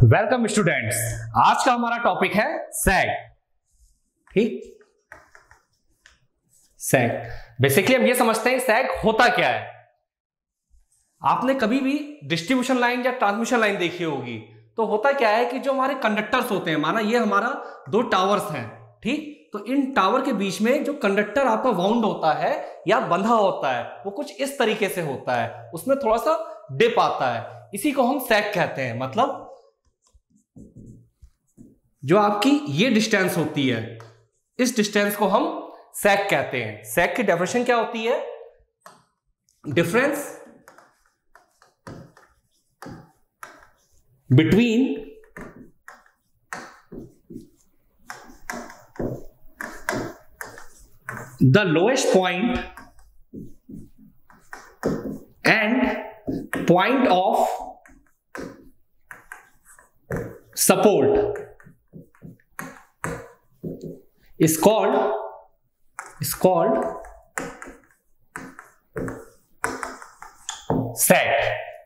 Welcome students. आज का हमारा टॉपिक है सैग। ठीक, सैग बेसिकली हम ये समझते हैं सैग होता क्या है। आपने कभी भी डिस्ट्रीब्यूशन लाइन या ट्रांसमिशन लाइन देखी होगी, तो होता क्या है कि जो हमारे कंडक्टर्स होते हैं, माना ये हमारा दो टावर्स हैं, ठीक, तो इन टावर के बीच में जो कंडक्टर आपका वाउंड होता है या बंधा होता है वो कुछ इस तरीके से होता है, उसमें थोड़ा सा डिप आता है, इसी को हम सैग कहते हैं। मतलब जो आपकी ये डिस्टेंस होती है, इस डिस्टेंस को हम सैग कहते हैं। सैग की डेफिनेशन क्या होती है? Difference between the lowest point and point of support is called sag।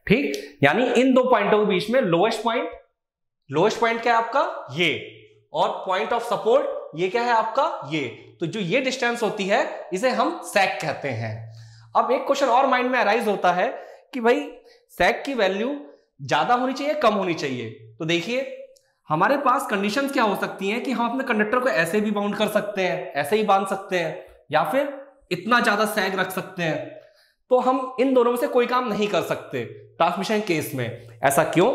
ठीक, यानी इन दो पॉइंटों के बीच में लोएस्ट पॉइंट क्या है आपका ये, और पॉइंट ऑफ सपोर्ट ये क्या है आपका ये, तो जो ये डिस्टेंस होती है इसे हम सैग कहते हैं। अब एक क्वेश्चन और माइंड में अराइज होता है कि भाई सैग की वैल्यू ज्यादा होनी चाहिए कम होनी चाहिए। तो देखिए हमारे पास कंडीशंस क्या हो सकती हैं कि हम अपने कंडक्टर को ऐसे भी बाउंड कर सकते हैं, ऐसे ही बांध सकते हैं, या फिर इतना ज्यादा सैग रख सकते हैं। तो हम इन दोनों में से कोई काम नहीं कर सकते ट्रांसमिशन केस में। ऐसा क्यों?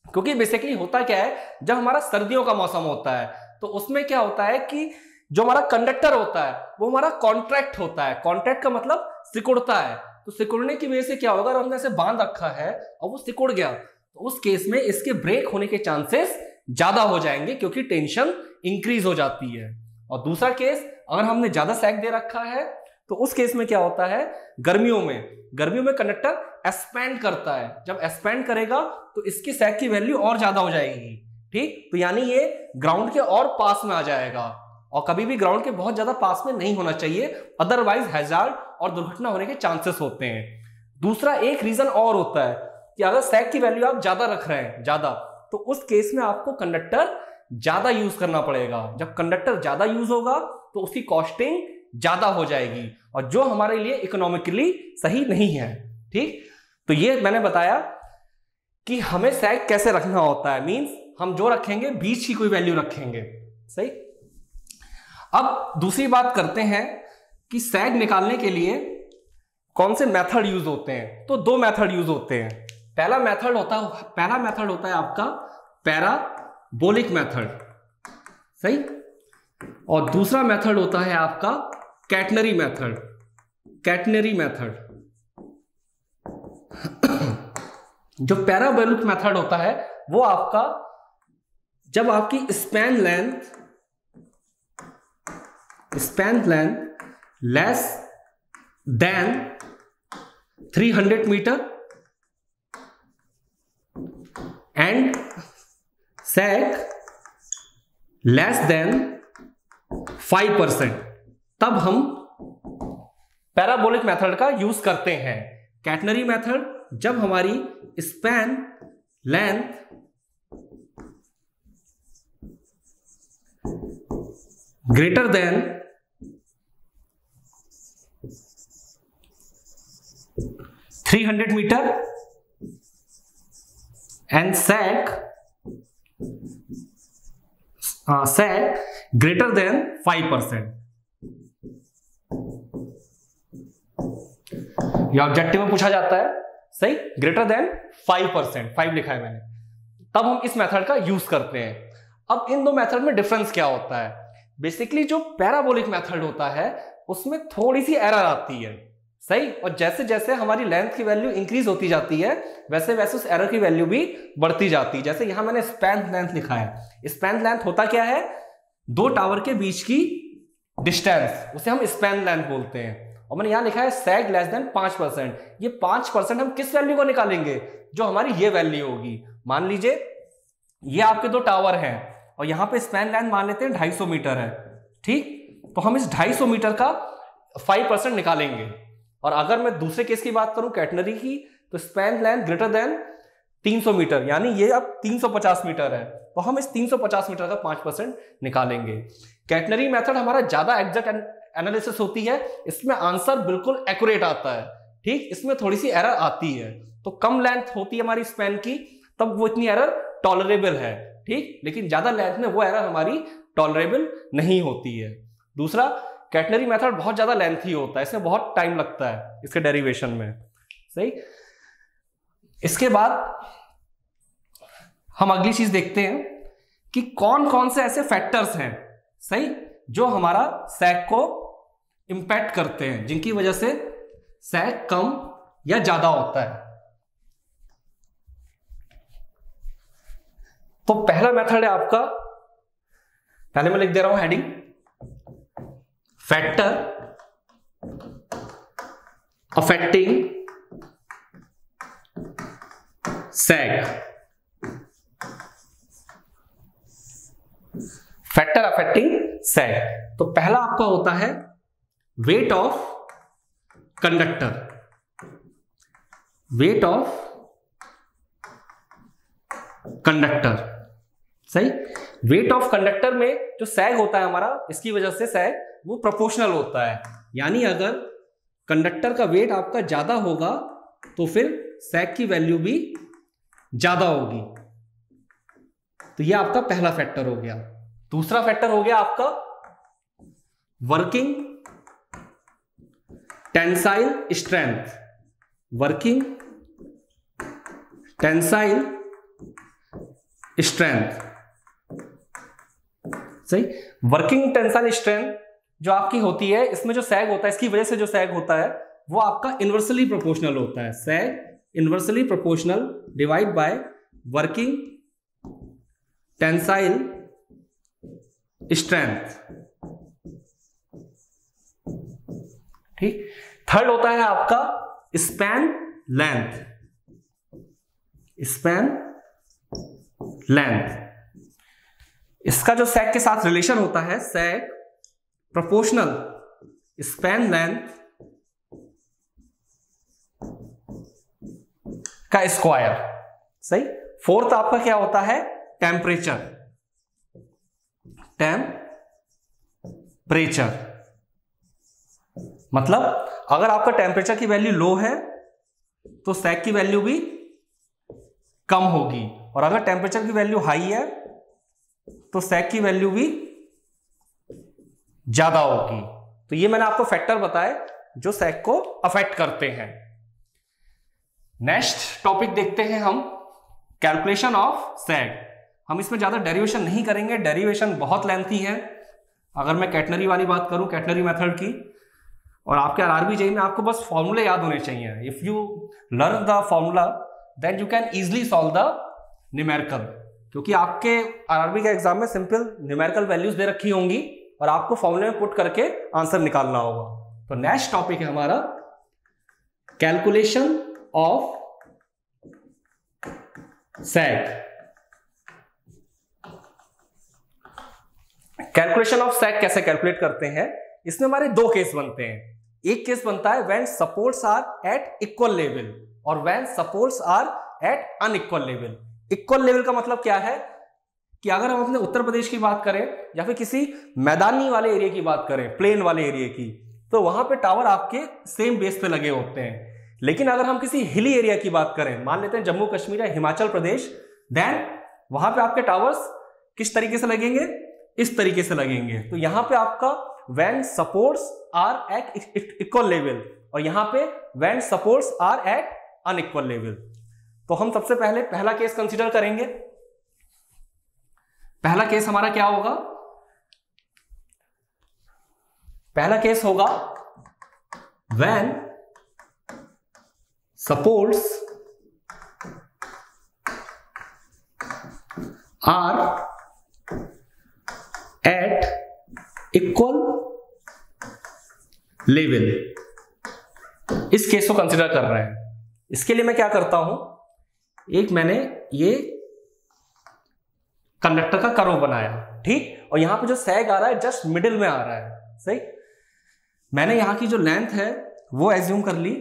क्योंकि बेसिकली होता क्या है, जब हमारा सर्दियों का मौसम होता है तो उसमें क्या होता है कि जो हमारा कंडक्टर होता है वो हमारा कॉन्ट्रैक्ट होता है। कॉन्ट्रैक्ट का मतलब सिकुड़ता है। तो सिकुड़ने की वजह से क्या होगा, अगर हमने ऐसे बांध रखा है और वो सिकुड़ गया तो उस केस में इसके ब्रेक होने के चांसेस ज्यादा हो जाएंगे, क्योंकि टेंशन इंक्रीज हो जाती है। और दूसरा केस, अगर हमने ज्यादा सैग दे रखा है तो उस केस में क्या होता है, गर्मियों में कंडक्टर एक्सपैंड करता है। जब एक्सपैंड करेगा तो इसकी सैग की वैल्यू और ज्यादा हो जाएगी। ठीक, तो यानी ये ग्राउंड के और पास में आ जाएगा, और कभी भी ग्राउंड के बहुत ज्यादा पास में नहीं होना चाहिए, अदरवाइज हैजार्ड और दुर्घटना होने के चांसेस होते हैं। दूसरा एक रीजन और होता है कि अगर सैग की वैल्यू आप ज्यादा रख रहे हैं, ज्यादा, तो उस केस में आपको कंडक्टर ज्यादा यूज करना पड़ेगा। जब कंडक्टर ज्यादा यूज होगा तो उसकी कॉस्टिंग ज्यादा हो जाएगी, और जो हमारे लिए इकोनॉमिकली सही नहीं है। ठीक, तो ये मैंने बताया कि हमें सैग कैसे रखना होता है। मींस हम जो रखेंगे बीच की कोई वैल्यू रखेंगे। सही। अब दूसरी बात करते हैं कि सैग निकालने के लिए कौन से मेथड यूज होते हैं। तो दो मेथड यूज होते हैं। पहला मेथड होता है आपका पैराबोलिक मेथड, सही, और दूसरा मेथड होता है आपका कैटनरी मेथड। जो पैराबोलिक मेथड होता है वो आपका, जब आपकी span length less than 300 meter and sag less than 5%, तब हम पैराबोलिक मेथड का यूज करते हैं। कैटनरी मेथड जब हमारी span length greater than 300 meter and sag greater than 5%। ये ऑब्जेक्टिव में पूछा जाता है, सही, ग्रेटर देन 5%, 5 लिखा है मैंने, तब हम इस मेथड का यूज करते हैं। अब इन दो मेथड में डिफरेंस क्या होता है? बेसिकली जो पैराबोलिक मेथड होता है उसमें थोड़ी सी एरर आती है, सही, और जैसे जैसे हमारी लेंथ की वैल्यू इंक्रीज होती जाती है वैसे वैसे उस एरर की वैल्यू भी बढ़ती जाती है। जैसे यहां मैंने स्पैन लेंथ लिखा है। स्पैन लेंथ होता क्या है? दो टावर के बीच की डिस्टेंस, उसे हम स्पैन लेंथ बोलते हैं। और मैंने यहां लिखा है सैग लेस देन 5%। ये 5% हम किस वैल्यू को निकालेंगे? जो हमारी ये वैल्यू होगी। मान लीजिए ये आपके दो टावर हैं और यहां पे स्पैन लेंथ मान लेते हैं 250 मीटर है, ठीक, तो हम इस 250 मीटर का 5% निकालेंगे। और अगर मैं दूसरे केस की बात करूं कैटनरी की, तो span length greater than 300 meter, यानी ये अब 350 मीटर है, तो हम इस 350 मीटर का 5% निकालेंगे। कैटनरी मेथड हमारा ज्यादा एग्जैक्ट एनालिसिस होती है, इसमें आंसर बिल्कुल एक्यूरेट आता है, ठीक। इसमें थोड़ी सी एरर आती है, तो कम लेंथ होती है हमारी स्पैन की, तब वो इतनी एरर टॉलरेबल है, ठीक। लेकिन ज्यादा लेंथ में वो एरर हमारी टॉलरेबल नहीं होती है। दूसरा, कैटनरी मेथड बहुत ज्यादा लेंथी होता है, इसमें बहुत टाइम लगता है इसके डेरिवेशन में, सही। इसके बाद हम अगली चीज देखते हैं कि कौन कौन से ऐसे फैक्टर्स हैं, सही, जो हमारा सैग को इंपैक्ट करते हैं, जिनकी वजह से सैग कम या ज्यादा होता है। तो पहला मेथड है आपका, पहले मैं लिख दे रहा हूं हेडिंग, फैक्टर अफेक्टिंग सैग। फैक्टर अफेक्टिंग सैग, तो पहला आपका होता है wait of conductor. Wait of conductor, सही। वेट ऑफ कंडक्टर में जो सैग होता है हमारा, इसकी वजह से सैग वो प्रोपोर्शनल होता है, यानी अगर कंडक्टर का वेट आपका ज्यादा होगा तो फिर सैग की वैल्यू भी ज्यादा होगी। तो ये आपका पहला फैक्टर हो गया। दूसरा फैक्टर हो गया आपका working tensile strength. Working tensile strength, सही। वर्किंग टेंसाइल स्ट्रेंथ जो आपकी होती है, इसमें जो सैग होता है, इसकी वजह से जो सैग होता है वो आपका इनवर्सली प्रोपोर्शनल होता है। Sag inversely proportional divide by working tensile strength, ठीक। थर्ड होता है आपका स्पैन लेंथ। स्पैन लेंथ, इसका जो सैग के साथ रिलेशन होता है, सैग प्रोपोर्शनल स्पैन लेंथ का स्क्वायर, सही। फोर्थ आपका क्या होता है, टेम्परेचर। टेम्परेचर मतलब अगर आपका टेम्परेचर की वैल्यू लो है तो सैग की वैल्यू भी कम होगी, और अगर टेम्परेचर की वैल्यू हाई है तो सैग की वैल्यू भी ज्यादा होगी। तो ये मैंने आपको फैक्टर बताए जो सैग को अफेक्ट करते हैं। नेक्स्ट टॉपिक देखते हैं हम, कैलकुलेशन ऑफ सैग। हम इसमें ज्यादा डेरिवेशन नहीं करेंगे, डेरिवेशन बहुत लेंथी है। अगर मैं कैटनरी वाली बात करूं, कैटनरी मेथड की, और आपके आरआरबी जेईई में आपको बस फॉर्मूले याद होने चाहिए। If you learn the formula then you can easily solve the numerical, क्योंकि आपके आरआरबी के एग्जाम में सिंपल न्यूमेरिकल वैल्यूज दे रखी होंगी और आपको फॉर्मूले में पुट करके आंसर निकालना होगा। तो नेक्स्ट टॉपिक है हमारा calculation of sag. Calculation of sag कैसे कैलकुलेट करते हैं, इसमें हमारे दो केस बनते हैं। एक केस बनता है when supports are at equal level और when supports are at unequal level. Equal level का मतलब क्या है कि अगर हम अपने उत्तर प्रदेश की बात करें या फिर किसी मैदानी वाले एरिया की बात करें, प्लेन वाले एरिया की, तो वहां पे टावर आपके सेम बेस पे लगे होते हैं। लेकिन अगर हम किसी हिली एरिया की बात करें, मान लेते हैं जम्मू कश्मीर या हिमाचल प्रदेश, देन वहां पे आपके टावर्स किस तरीके से लगेंगे, इस तरीके से लगेंगे। तो यहां पे आपका when supports are at equal level और यहां पे when supports are at unequal level. तो हम सबसे पहले पहला केस कंसीडर करेंगे। पहला केस हमारा क्या होगा, पहला केस होगा when supports are at equal level. इस केस को कंसीडर कर रहे हैं। इसके लिए मैं क्या करता हूं, एक मैंने ये कंडक्टर का कर्व बनाया, ठीक, और यहां पे जो सैग आ रहा है जस्ट मिडिल में आ रहा है, सही। मैंने यहां की जो लेंथ है वो एज्यूम कर ली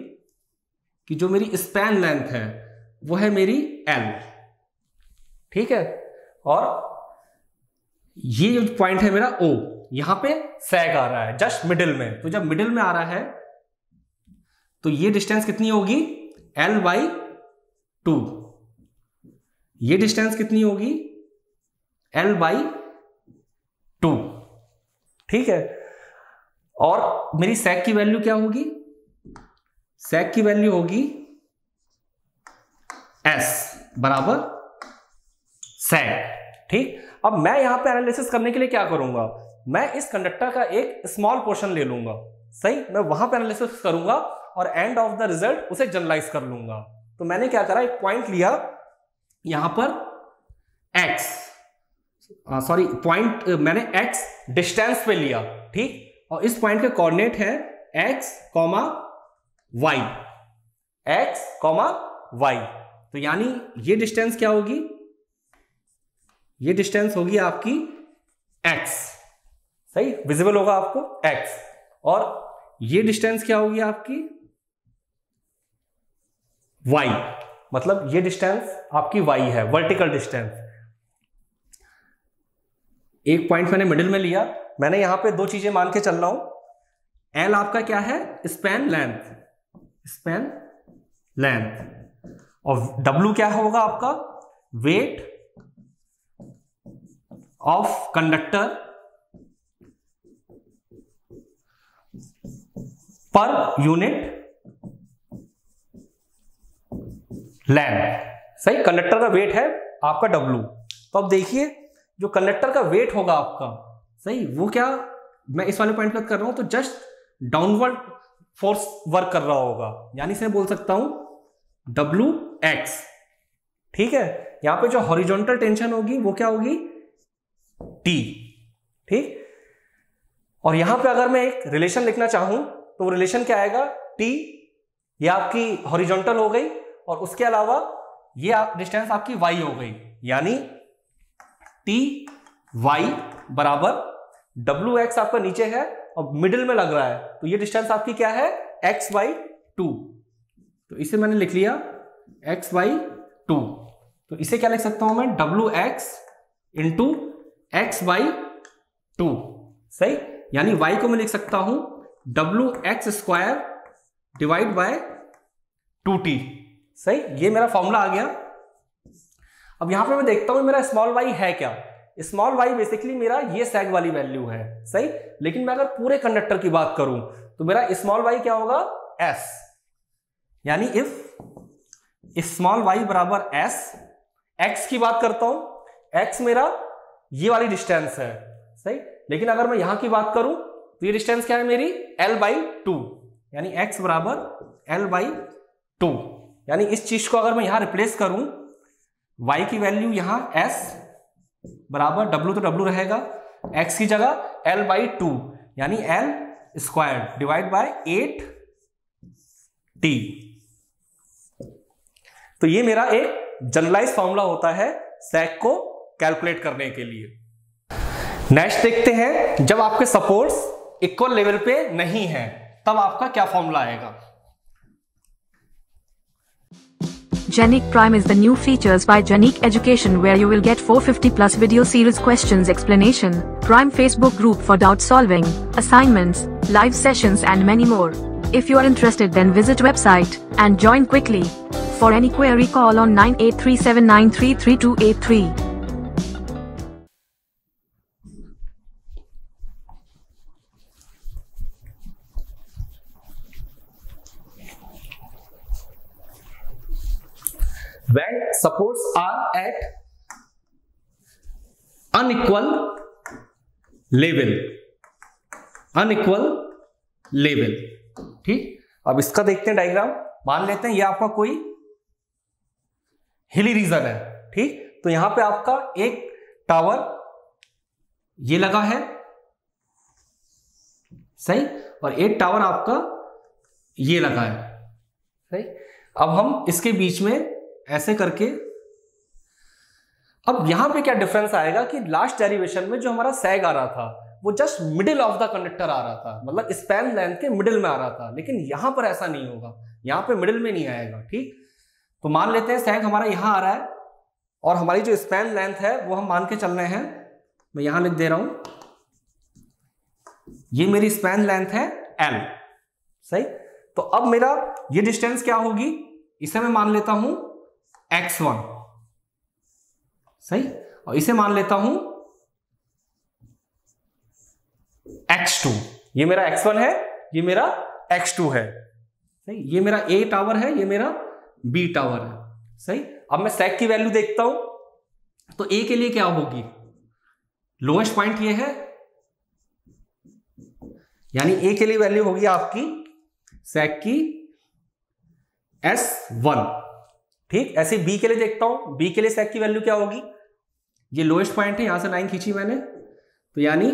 कि जो मेरी स्पैन लेंथ है वो है मेरी L, ठीक है। और ये जो पॉइंट है मेरा O, यहां पे सैग आ रहा है जस्ट मिडिल में। तो जब मिडिल में आ रहा है तो ये डिस्टेंस कितनी होगी, L/2। ये डिस्टेंस कितनी होगी, L/2, ठीक है। और मेरी सैग की वैल्यू क्या होगी, सैग की वैल्यू होगी S बराबर सैग, ठीक। अब मैं यहां पे एनालिसिस करने के लिए क्या करूंगा, मैं इस कंडक्टर का एक स्मॉल पोर्शन ले लूंगा, सही। मैं वहां पे एनालिसिस करूंगा और एंड ऑफ द रिजल्ट उसे जनरलाइज कर लूंगा। तो मैंने क्या करा, एक पॉइंट लिया यहां पर x, सॉरी पॉइंट मैंने x डिस्टेंस पे लिया, ठीक। और इस पॉइंट के कोऑर्डिनेट है x, y, x, y। तो यानी ये डिस्टेंस क्या होगी, ये डिस्टेंस होगी आपकी x, सही, विजिबल होगा आपको x। और ये डिस्टेंस क्या होगी आपकी y, मतलब ये डिस्टेंस आपकी y है, वर्टिकल डिस्टेंस। एक पॉइंट मैंने मिडिल में लिया, मैंने यहां पे दो चीजें मान के चल रहा हूं। L आपका क्या है, स्पैन लेंथ, स्पैन लेंथ। और W क्या होगा आपका, वेट ऑफ कंडक्टर पर यूनिट लेंथ, सही। कंडक्टर का वेट है आपका W। तो अब देखिए जो कंडक्टर का वेट होगा आपका, सही, वो क्या, मैं इस वाले पॉइंट पर कर रहा हूं तो जस्ट डाउनवर्ड फोर्स वर्क कर रहा होगा, यानी से बोल सकता हूं WX, ठीक है। यहां पे जो हॉरिजॉन्टल टेंशन होगी वो क्या होगी, T, ठीक। और यहां पे अगर मैं एक रिलेशन लिखना चाहूं तो वो रिलेशन क्या आएगा, T, ये आपकी हॉरिजॉन्टल हो गई और उसके अलावा ये डिस्टेंस आपकी y हो गई, यानी TY बराबर WX आपका नीचे है और मिडिल में लग रहा है, तो ये डिस्टेंस आपकी क्या है, x/2। तो इसे मैंने लिख लिया x/2। तो इसे क्या लिख सकता हूं मैं, WX इंटू x/2, सही। यानी y को मैं लिख सकता हूं WX² डिवाइड बाय 2t, सही। ये मेरा फॉर्मूला आ गया। अब यहां पे मैं देखता हूं मेरा स्मॉल y है क्या, स्मॉल y बेसिकली मेरा ये सैग वाली वैल्यू है, सही। लेकिन मैं अगर पूरे कंडक्टर की बात करूं तो मेरा स्मॉल y क्या होगा, S। यानी इफ स्मॉल y बराबर S, x की बात करता हूं, x मेरा ये वाली डिस्टेंस है, सही। लेकिन अगर मैं यहां की बात करूं तो ये डिस्टेंस क्या है मेरी, L/2, यानी x बराबर L/2। यानी इस चीज को अगर मैं यहां रिप्लेस करूं, y की वैल्यू यहां S बराबर W तो W रहेगा, x की जगह L/2 यानी L² डिवाइड बाय 8t। तो ये मेरा एक जनरलाइज फॉर्मूला होता है सैग को कैलकुलेट करने के लिए। नेक्स्ट देखते हैं, जब आपके सपोर्ट्स इक्वल लेवल पे नहीं है तब आपका क्या फॉर्मूला आएगा। Genic Prime is the new features by Genic Education where you will get 450 plus video series questions explanation, Prime Facebook group for doubt solving, assignments, live sessions and many more. If you are interested then visit website and join quickly. For any query call on 9837933283. When supports are at unequal level, ठीक। अब इसका देखते हैं diagram. मान लेते हैं ये आपका कोई हिली रीजन है, ठीक। तो यहां पे आपका एक टावर ये लगा है, सही, और एक टावर आपका ये लगा है, सही। अब हम इसके बीच में ऐसे करके, अब यहां पे क्या डिफरेंस आएगा कि लास्ट डेरिवेशन में जो हमारा सैग आ रहा था वो just middle of the conductor आ रहा था, मतलब स्पैन लेंथ के मिडिल में आ रहा था, लेकिन यहां पर ऐसा नहीं होगा, यहां पे मिडिल में नहीं आएगा, ठीक। तो मान लेते हैं sec हमारा यहां आ रहा है और हमारी जो स्पैन लेंथ है वो हम मान के चल रहे हैं, मैं यहां लिख दे रहा हूं, ये मेरी स्पैन लेंथ है L, सही। तो अब मेरा ये डिस्टेंस क्या होगी, इसे मैं मान लेता हूं x1, सही, और इसे मान लेता हूं x2। ये मेरा x1 है, ये मेरा x2 है, सही। ये मेरा A टावर है, ये मेरा B टावर है, सही। अब मैं sec की वैल्यू देखता हूं, तो A के लिए क्या होगी, लोएस्ट पॉइंट ये है, यानी A के लिए वैल्यू होगी आपकी sec की S1, ठीक। ऐसे B के लिए देखता हूं, B के लिए sec की वैल्यू क्या होगी, ये लोएस्ट पॉइंट है, यहां से लाइन खींची मैंने, तो यानी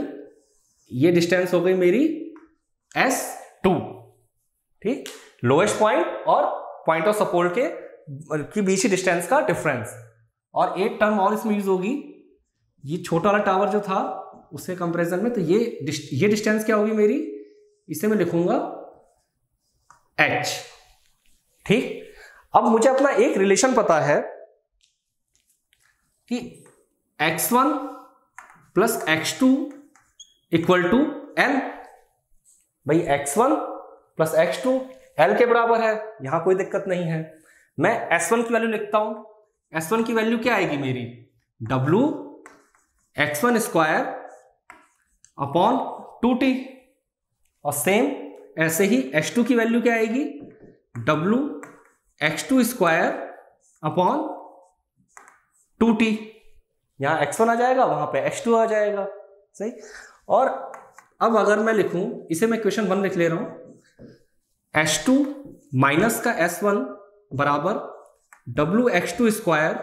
ये डिस्टेंस हो गई मेरी S2, ठीक। लोएस्ट पॉइंट और पॉइंट ऑफ सपोर्ट के बीच ही डिस्टेंस का डिफरेंस। और एक टर्म और इसमें यूज होगी, ये छोटा वाला टावर जो था उससे कंपैरिजन में, तो ये डिस्टेंस क्या होगी मेरी, इसे मैं लिखूंगा h, ठीक। अब मुझे अपना एक रिलेशन पता है कि x1 plus x2 equal to L। भाई x1 प्लस x2 L के बराबर है, यहां कोई दिक्कत नहीं है। मैं S1 की वैल्यू लिखता हूं, S1 की वैल्यू क्या आएगी मेरी, W x1 square upon 2t, और सेम ऐसे ही h2 की वैल्यू क्या आएगी, W x2 square upon 2t। यहां x1 आ जाएगा, वहां पे x2 आ जाएगा, सही। और अब अगर मैं लिखूं, इसे मैं क्वेश्चन 1 लिख ले रहा हूं, h2 माइनस का s1 बराबर W x2 square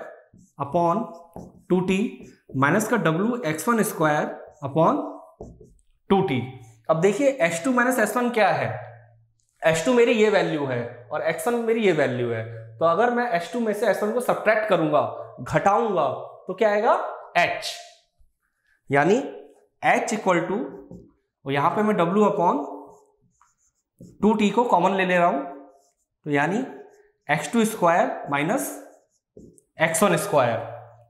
upon 2t minus का W x1 square upon 2t। अब देखिए h2 माइनस s1 क्या है, h2 मेरी ये वैल्यू है और x1 मेरी ये वैल्यू है, तो अगर मैं h2 में से s1 को सब्ट्रैक्ट करूंगा, घटाऊंगा, तो क्या आएगा h, यानी h इक्वल टू, और यहां पे मैं W अपॉन 2t को कॉमन ले रहा हूं, तो यानी x2 square minus x1 square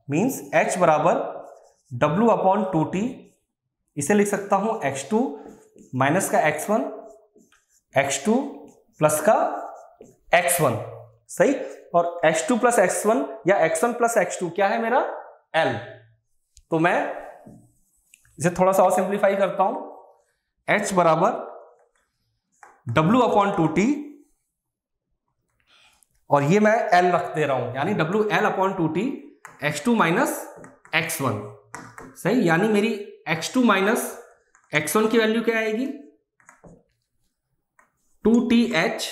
means h बराबर W अपॉन 2t, इसे लिख सकता हूं x2 माइनस का x1, x2 प्लस का x1, सही। और x2 प्लस x1 या x1 प्लस x2 क्या है मेरा L। तो मैं इसे थोड़ा सा और सिंप्लीफाई करता हूं, h बराबर W अपॉन 2t, और ये मैं L रख दे रहा हूं, यानी WL upon 2t x2 minus x1, सही। यानी मेरी x2 माइनस x1 की वैल्यू क्या आएगी, 2th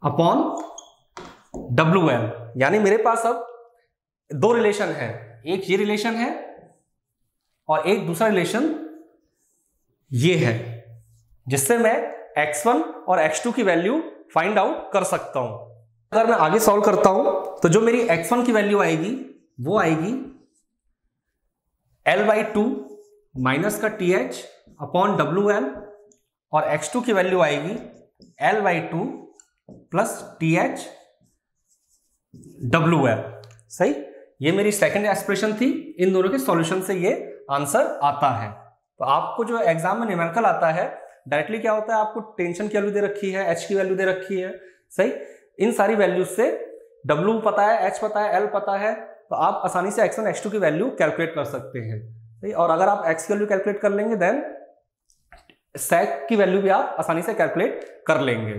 अपॉन WL। यानी मेरे पास अब दो रिलेशन है, एक ये रिलेशन है और एक दूसरा रिलेशन ये है, जिससे मैं x1 और x2 की वैल्यू फाइंड आउट कर सकता हूं। अगर मैं आगे सॉल्व करता हूं, तो जो मेरी x1 की वैल्यू आएगी वो आएगी L/2 माइनस का TH अपॉन WL, और x2 की वैल्यू आएगी L/2 प्लस TH WL, सही। ये मेरी सेकंड एक्सप्रेशन थी, इन दोनों के सॉल्यूशन से ये आंसर आता है। तो आपको जो एग्जाम में न्यूमेरिकल आता है, डायरेक्टली क्या होता है, आपको टेंशन की वैल्यू दे रखी है, h की वैल्यू दे रखी है, सही। इन सारी वैल्यूज से W पता है, h पता है, L पता है, तो आप आसानी से x1 x2 की वैल्यू कैलकुलेट कर सकते हैं, सही। और अगर आप x की वैल्यू कैलकुलेट कर लेंगे, देन sec की वैल्यू भी आप आसानी से कैलकुलेट कर लेंगे।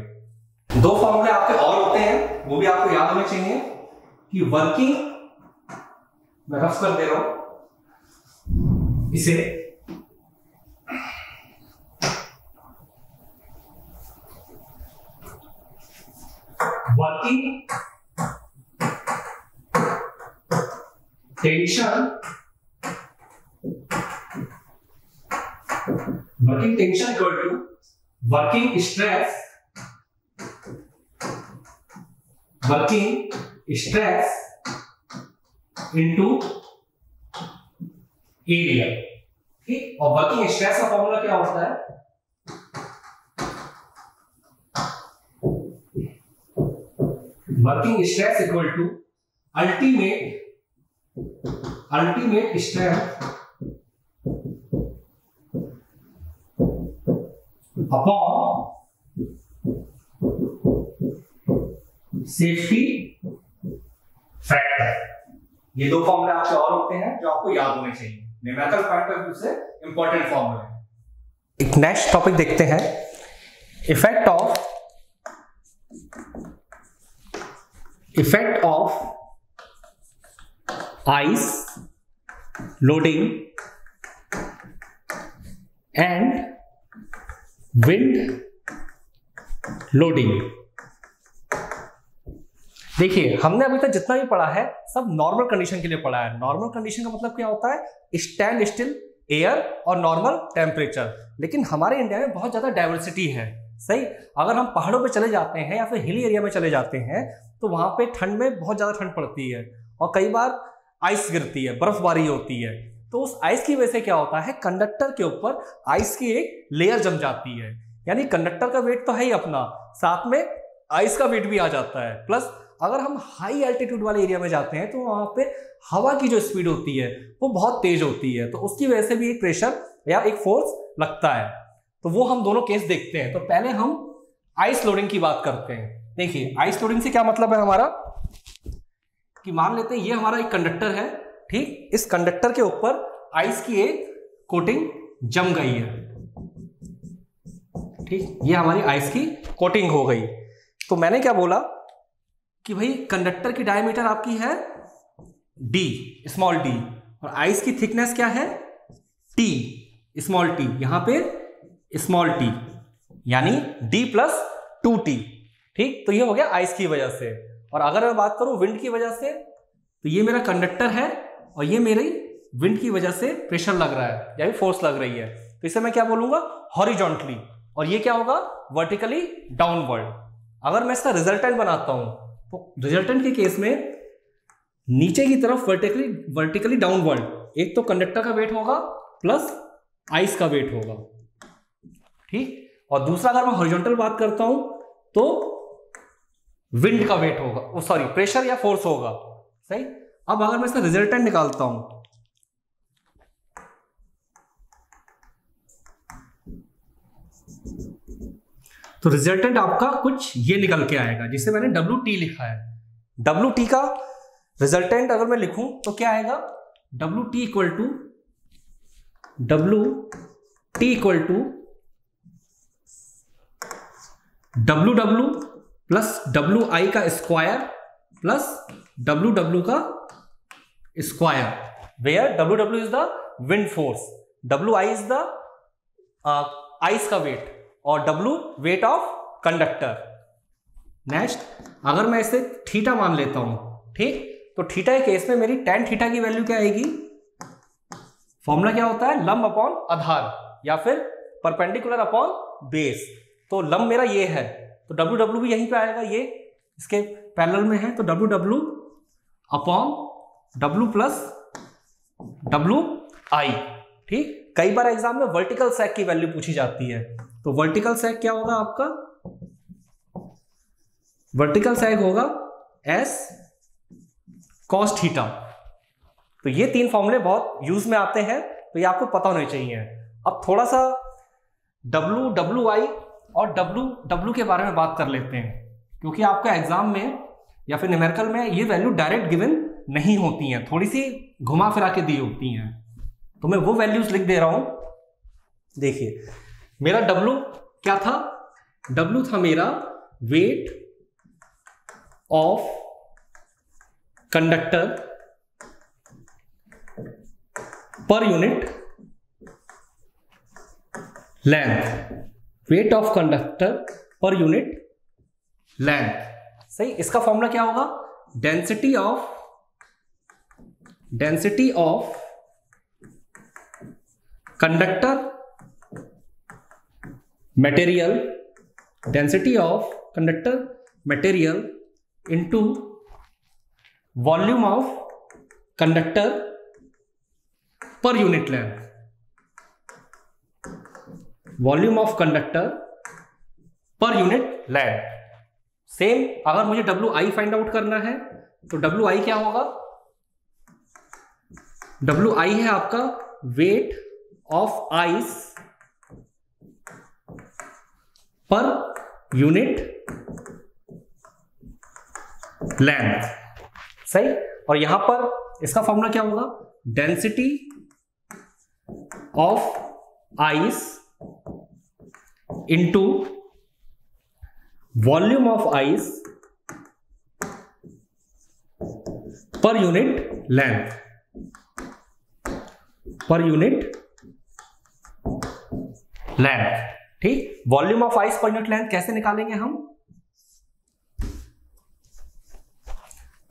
दो फॉर्मूले आपके और होते हैं, वो भी आपको याद होने चाहिए कि वर्किंग, मैं रफ कर दे रहा हूं इसे, working tension, working tension equal to working stress, working stress into area, ठीक। और वर्किंग स्ट्रेस का फॉर्मूला क्या होता है, working stress equal to ultimate strength upon safety factor. ये दो फॉर्मूले आपके और होते हैं जो आपको याद होने चाहिए, न्यूमेरिकल पॉइंट ऑफ व्यू से इंपॉर्टेंट फॉर्मूले। एक नेक्स्ट टॉपिक देखते हैं, effect of ice loading and wind loading. देखिए हमने अभी तक जितना भी पढ़ा है सब नॉर्मल कंडीशन के लिए पढ़ा है। नॉर्मल कंडीशन का मतलब क्या होता है, स्टैंड स्टिल एयर और नॉर्मल टेम्परेचर। लेकिन हमारे इंडिया में बहुत ज्यादा डाइवर्सिटी है, सही। अगर हम पहाड़ों पे चले जाते हैं या फिर हिली एरिया में चले जाते हैं तो वहां पे ठंड में बहुत ज्यादा ठंड पड़ती है और कई बार आइस गिरती है, बर्फबारी होती है। तो उस आइस की वजह से क्या होता है, कंडक्टर के ऊपर आइस की एक लेयर जम जाती है। यानी कंडक्टर का वेट तो है ही अपना, साथ में आइस का वेट भी आ जाता है। प्लस अगर हम हाई एल्टीट्यूड वाले एरिया में जाते हैं तो वहां पे हवा की जो स्पीड होती है वो बहुत तेज होती है, तो उसकी वजह से भी एक प्रेशर या एक फोर्स लगता है। तो वो हम दोनों केस देखते हैं। तो पहले हम आइस लोडिंग की बात करते हैं। देखिए आइस लोडिंग से क्या मतलब है हमारा, कि मान लेते हैं ये हमारा एक कंडक्टर है, ठीक। इस कंडक्टर के ऊपर आइस की एक कोटिंग जम गई है, ठीक। ये हमारी आइस की कोटिंग हो गई। तो मैंने क्या बोला कि भाई कंडक्टर की डायमीटर आपकी है d, स्मॉल d, और आइस की थिकनेस क्या है t, स्मॉल t। यहां पे स्मॉल t यानी d प्लस 2t, ठीक। तो ये हो गया आइस की वजह से। और अगर मैं बात करूं विंड की वजह से, तो ये मेरा कंडक्टर है और ये मेरी विंड की वजह से प्रेशर लग रहा है या भी फोर्स लग रही है। तो इसे मैं क्या बोलूंगा, हॉरिजॉन्टली, और ये क्या होगा, वर्टिकली डाउनवर्ड। अगर मैं इसका रिजल्टेंट बनाता हूं तो रिजल्टेंट के केस में नीचे की तरफ वर्टिकली डाउनवर्ड, एक तो कंडक्टर का वेट होगा प्लस आइस का वेट होगा, ठीक। और दूसरा अगर मैं हॉरिजॉन्टल बात करता हूं तो विंड का वेट होगा, सॉरी प्रेशर या फोर्स होगा, सही। अब अगर मैं इसका रिजल्टेंट निकालता हूं तो रिजल्टेंट आपका कुछ ये निकल के आएगा, जिसे मैंने WT लिखा है। WT का रिजल्टेंट अगर मैं लिखूं तो क्या आएगा, WT equal to WW plus WI का स्क्वायर प्लस WW का square, where WW is the wind force, WI is the ice का वेट और W weight of conductor. Next अगर मैं इसे थीटा मान लेता हूं, ठीक। तो थीटा के केस में मेरी tan थीटा की वैल्यू क्या आएगी, फॉर्मूला क्या होता है, लंब अपॉन आधार या फिर परपेंडिकुलर अपॉन बेस। तो लंब मेरा ये है तो WW भी यहीं पे आएगा, ये इसके पैरेलल में है, तो WW upon W plus WI, ठीक। कई बार एग्जाम में वर्टिकल सैग की वैल्यू पूछी जाती है, तो वर्टिकल सैग क्या होगा आपका, वर्टिकल सैग होगा S cos थीटा। तो ये तीन फॉर्मूले बहुत यूज में आते हैं, तो ये आपको पता होने चाहिए। अब थोड़ा सा WI और WW के बारे में बात कर लेते हैं, क्योंकि आपका एग्जाम में या फिर न्यूमेरिकल में ये वैल्यू डायरेक्ट गिवन नहीं होती हैं, थोड़ी सी घुमा फिरा के दी होती हैं। तो मैं वो वैल्यूज लिख दे रहा हूं। देखिए मेरा W क्या था, W था मेरा वेट ऑफ कंडक्टर पर unit length, wait of conductor पर यूनिट लेंथ, सही। इसका फॉर्मूला क्या होगा, density of conductor material, density of conductor material into volume of conductor पर unit length, volume of conductor पर यूनिट लेंथ, सेम अगर मुझे WI फाइंड आउट करना है तो WI क्या होगा? WI है आपका weight of ice per unit length, सही। और यहां पर इसका फॉर्मूला क्या होगा? Density of ice into volume of ice per unit length, per unit length, ठीक। Volume of ice per unit length कैसे निकालेंगे हम?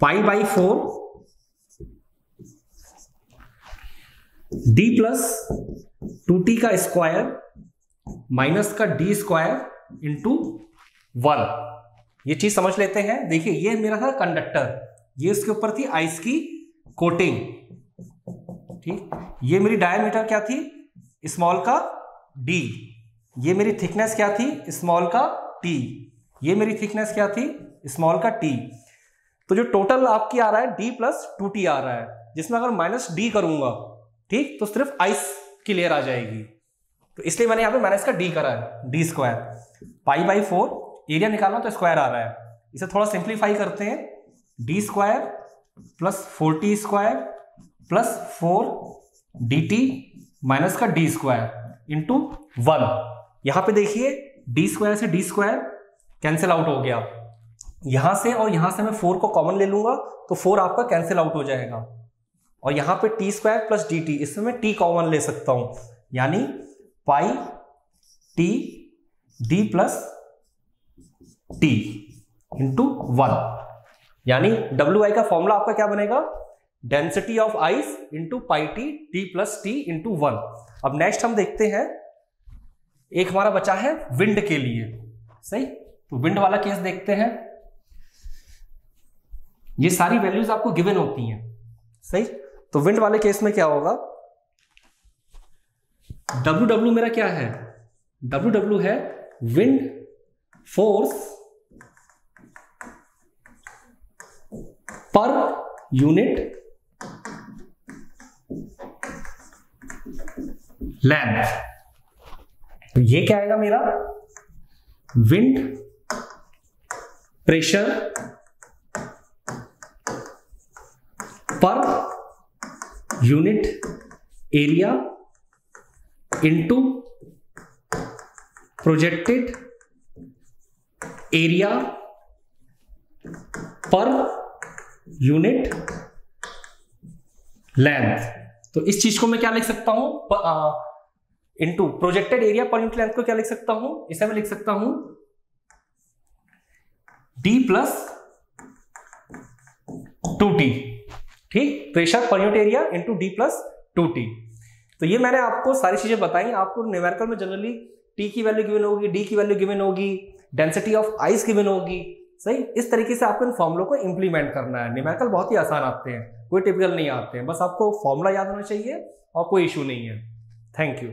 π/4 d प्लस 2t का स्क्वायर माइनस का d स्क्वायर इंटू 1। ये चीज समझ लेते हैं। देखिए ये मेरा था कंडक्टर, ये उसके ऊपर थी आइस की कोटिंग, ठीक। ये मेरी डायमीटर क्या थी? स्मॉल का d। ये मेरी थिकनेस क्या थी? स्मॉल का t। ये मेरी थिकनेस क्या थी? स्मॉल का t। तो जो टोटल आपकी आ रहा है d प्लस 2t आ रहा है, जिसमें अगर माइनस d करूंगा, ठीक, तो सिर्फ आइस की लेयर आ जाएगी। तो इसलिए मैंने यहां पे माइनस का d करा है, d स्क्वायर। π/4 एरिया निकालना तो स्क्वायर आ रहा है, इसे थोड़ा सिंप्लीफाई करते हैं। d square plus 4t square plus 4dt minus का d स्क्वायर इंटू 1। यहां पे देखिए d स्क्वायर से d स्क्वायर कैंसिल आउट हो गया, यहां से और यहां से मैं 4 को कॉमन ले लूंगा तो 4 आपका कैंसिल आउट हो जाएगा। और यहां पे t स्क्वायर प्लस dt, इसमें मैं t कॉमन ले सकता हूं, यानी पाई t d plus t into 1, यानी WI का फॉर्मूला आपका क्या बनेगा? Density of ice into pi T d plus t into 1। अब नेक्स्ट हम देखते हैं, एक हमारा बचा है विंड के लिए, सही। तो विंड वाला केस देखते हैं। ये सारी वैल्यूज आपको गिवन होती हैं, सही। तो विंड वाले केस में क्या होगा? WW मेरा क्या है? WW है विंड फोर्स पर यूनिट लेंथ। तो ये क्या आएगा मेरा? Wind pressure per unit area into projected area पर यूनिट लेंथ। तो इस चीज को मैं क्या लिख सकता हूं? इंटू प्रोजेक्टेड एरिया पर यूनिट लेंथ को क्या लिख सकता हूं? इसे मैं लिख सकता हूं d प्लस 2t, ठीक। Pressure per unit area into d plus 2t। तो ये मैंने आपको सारी चीजें बताई। आपको न्यूमेरिकल में जनरली t की वैल्यू गिवन होगी, d की वैल्यू गिवन होगी, डेंसिटी ऑफ आइस गिवन होगी, सही। इस तरीके से आपको इन फॉर्मूलों को इंप्लीमेंट करना है। न्यूमेरिकल बहुत ही आसान आते हैं, कोई टिपिकल नहीं आते हैं, बस आपको फॉर्मूला याद होना चाहिए और कोई इशू नहीं है। Thank you.